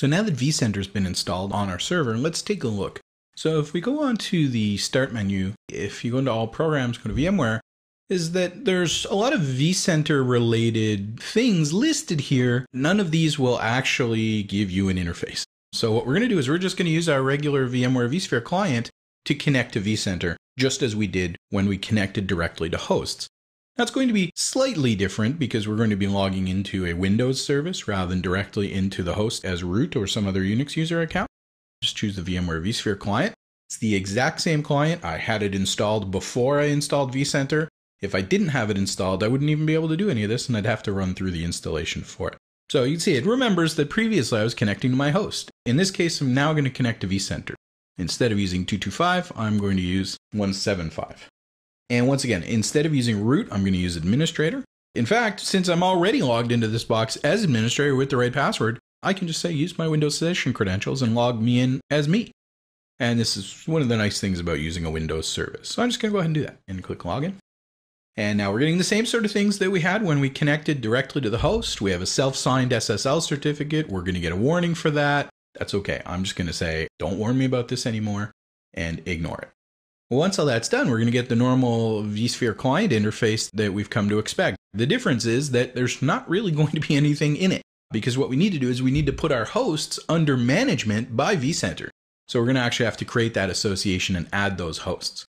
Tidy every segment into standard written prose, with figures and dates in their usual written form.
So now that vCenter has been installed on our server, let's take a look. So if we go on to the Start menu, if you go into All Programs, go to VMware, is that there's a lot of vCenter related things listed here. None of these will actually give you an interface. So what we're going to do is we're just going to use our regular VMware vSphere client to connect to vCenter, just as we did when we connected directly to hosts. That's going to be slightly different because we're going to be logging into a Windows service rather than directly into the host as root or some other Unix user account. Just choose the VMware vSphere client. It's the exact same client. I had it installed before I installed vCenter. If I didn't have it installed, I wouldn't even be able to do any of this, and I'd have to run through the installation for it. So you can see it remembers that previously I was connecting to my host. In this case, I'm now going to connect to vCenter. Instead of using 225, I'm going to use 175. And once again, instead of using root, I'm going to use administrator. In fact, since I'm already logged into this box as administrator with the right password, I can just say use my Windows session credentials and log me in as me. And this is one of the nice things about using a Windows service. So I'm just going to go ahead and do that and click login. And now we're getting the same sort of things that we had when we connected directly to the host. We have a self-signed SSL certificate. We're going to get a warning for that. That's okay. I'm just going to say, don't warn me about this anymore and ignore it. Once all that's done, we're going to get the normal vSphere client interface that we've come to expect. The difference is that there's not really going to be anything in it, because what we need to do is we need to put our hosts under management by vCenter. So we're going to actually have to create that association and add those hosts.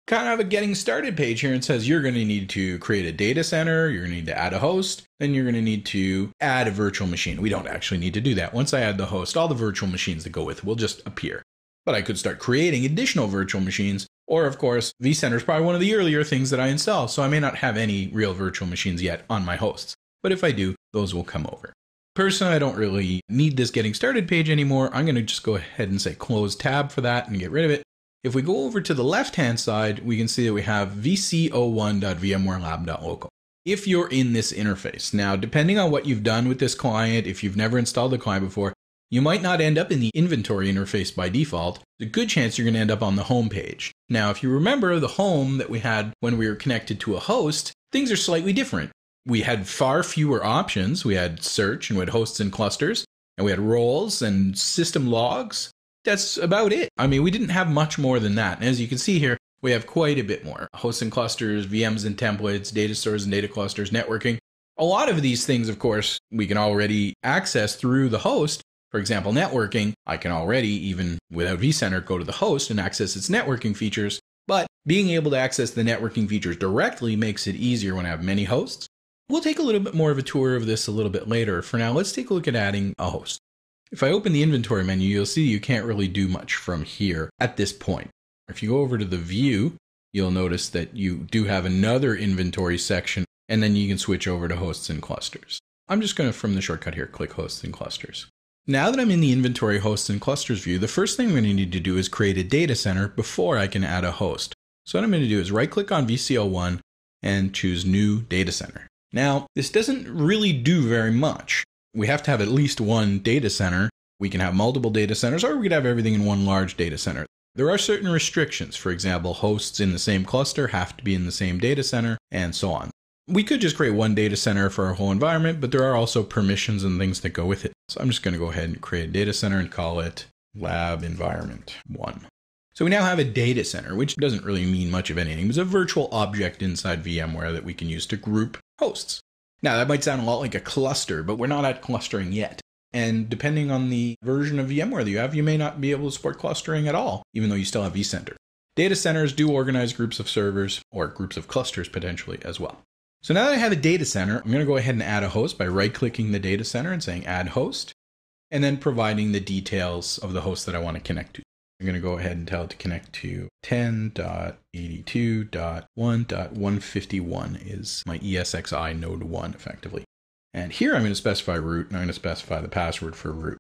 Kind of have a getting started page here and says you're going to need to create a data center, you're going to need to add a host, then you're going to need to add a virtual machine. We don't actually need to do that. Once I add the host, all the virtual machines that go with it will just appear. But I could start creating additional virtual machines. Or, of course, vCenter is probably one of the earlier things that I install, so I may not have any real virtual machines yet on my hosts. But if I do, those will come over. Personally, I don't really need this getting started page anymore. I'm going to just go ahead and say close tab for that and get rid of it. If we go over to the left-hand side, we can see that we have vc01.vmwarelab.local. If you're in this interface. Now, depending on what you've done with this client, if you've never installed the client before, you might not end up in the inventory interface by default. There's a good chance you're going to end up on the home page. Now, if you remember the home that we had when we were connected to a host, things are slightly different. We had far fewer options. We had search and we had hosts and clusters, and we had roles and system logs. That's about it. I mean, we didn't have much more than that. And as you can see here, we have quite a bit more. Hosts and clusters, VMs and templates, data stores and data clusters, networking. A lot of these things, of course, we can already access through the host. For example, networking, I can already, even without vCenter, go to the host and access its networking features. But being able to access the networking features directly makes it easier when I have many hosts. We'll take a little bit more of a tour of this a little bit later. For now, let's take a look at adding a host. If I open the inventory menu, you'll see you can't really do much from here at this point. If you go over to the view, you'll notice that you do have another inventory section, and then you can switch over to hosts and clusters. I'm just going to, from the shortcut here, click hosts and clusters. Now that I'm in the inventory hosts and clusters view, the first thing I'm going to need to do is create a data center before I can add a host. So what I'm going to do is right click on VCL1 and choose new data center. Now, this doesn't really do very much. We have to have at least one data center. We can have multiple data centers, or we could have everything in one large data center. There are certain restrictions. For example, hosts in the same cluster have to be in the same data center, and so on. We could just create one data center for our whole environment, but there are also permissions and things that go with it. So I'm just going to go ahead and create a data center and call it Lab Environment 1. So we now have a data center, which doesn't really mean much of anything. It's a virtual object inside VMware that we can use to group hosts. Now, that might sound a lot like a cluster, but we're not at clustering yet. And depending on the version of VMware that you have, you may not be able to support clustering at all, even though you still have vCenter. Data centers do organize groups of servers or groups of clusters potentially as well. So now that I have a data center, I'm going to go ahead and add a host by right-clicking the data center and saying Add Host, and then providing the details of the host that I want to connect to. I'm going to go ahead and tell it to connect to 10.82.1.151 is my ESXi node 1 effectively. And here I'm going to specify root, and I'm going to specify the password for root.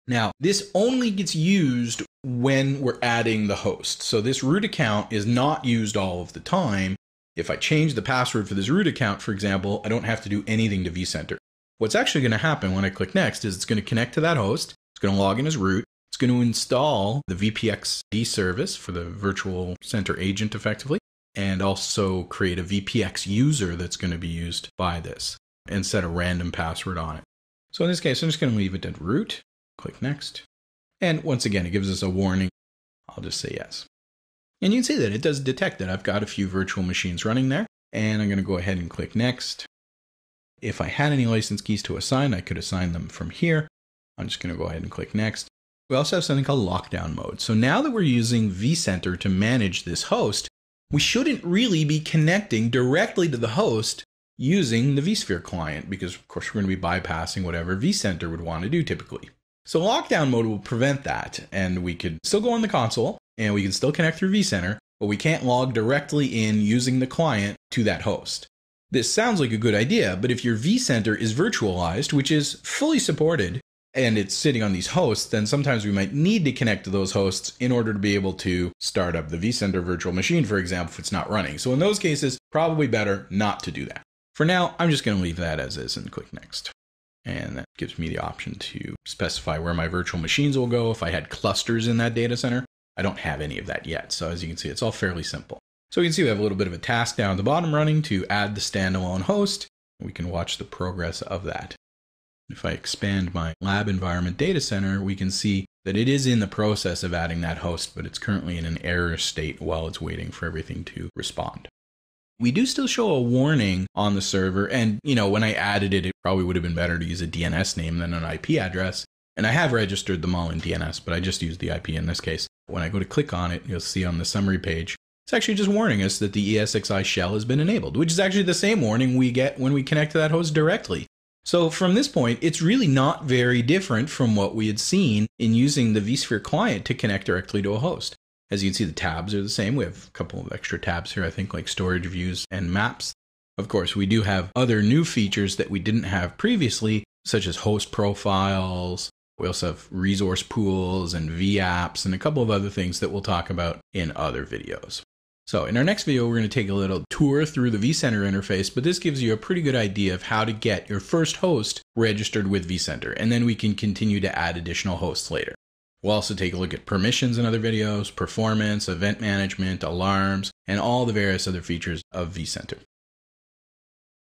Now, this only gets used when we're adding the host. So this root account is not used all of the time. If I change the password for this root account, for example, I don't have to do anything to vCenter. What's actually going to happen when I click next is it's going to connect to that host. It's going to log in as root. It's going to install the VPXD service for the virtual center agent effectively, and also create a VPX user that's going to be used by this and set a random password on it. So in this case, I'm just going to leave it at root, click next. And once again, it gives us a warning. I'll just say yes. And you can see that it does detect that I've got a few virtual machines running there. And I'm going to go ahead and click next. If I had any license keys to assign, I could assign them from here. I'm just going to go ahead and click next. We also have something called lockdown mode. So now that we're using vCenter to manage this host, we shouldn't really be connecting directly to the host using the vSphere client, because of course we're going to be bypassing whatever vCenter would want to do typically. So lockdown mode will prevent that, and we could still go on the console and we can still connect through vCenter, but we can't log directly in using the client to that host. This sounds like a good idea, but if your vCenter is virtualized, which is fully supported, and it's sitting on these hosts, then sometimes we might need to connect to those hosts in order to be able to start up the vCenter virtual machine, for example, if it's not running. So in those cases, probably better not to do that. For now, I'm just going to leave that as is and click next. And that gives me the option to specify where my virtual machines will go if I had clusters in that data center. I don't have any of that yet. So as you can see, it's all fairly simple. So you can see we have a little bit of a task down at the bottom running to add the standalone host. We can watch the progress of that. If I expand my lab environment data center, we can see that it is in the process of adding that host, but it's currently in an error state while it's waiting for everything to respond. We do still show a warning on the server, and when I added it, it probably would have been better to use a DNS name than an IP address. And I have registered them all in DNS, but I just used the IP in this case. When I go to click on it, you'll see on the summary page, it's actually just warning us that the ESXi shell has been enabled, which is actually the same warning we get when we connect to that host directly. So from this point, it's really not very different from what we had seen in using the vSphere client to connect directly to a host. As you can see, the tabs are the same. We have a couple of extra tabs here, I think, like storage views and maps. Of course, we do have other new features that we didn't have previously, such as host profiles. We also have resource pools and vApps and a couple of other things that we'll talk about in other videos. So in our next video, we're going to take a little tour through the vCenter interface, but this gives you a pretty good idea of how to get your first host registered with vCenter, and then we can continue to add additional hosts later. We'll also take a look at permissions in other videos, performance, event management, alarms, and all the various other features of vCenter.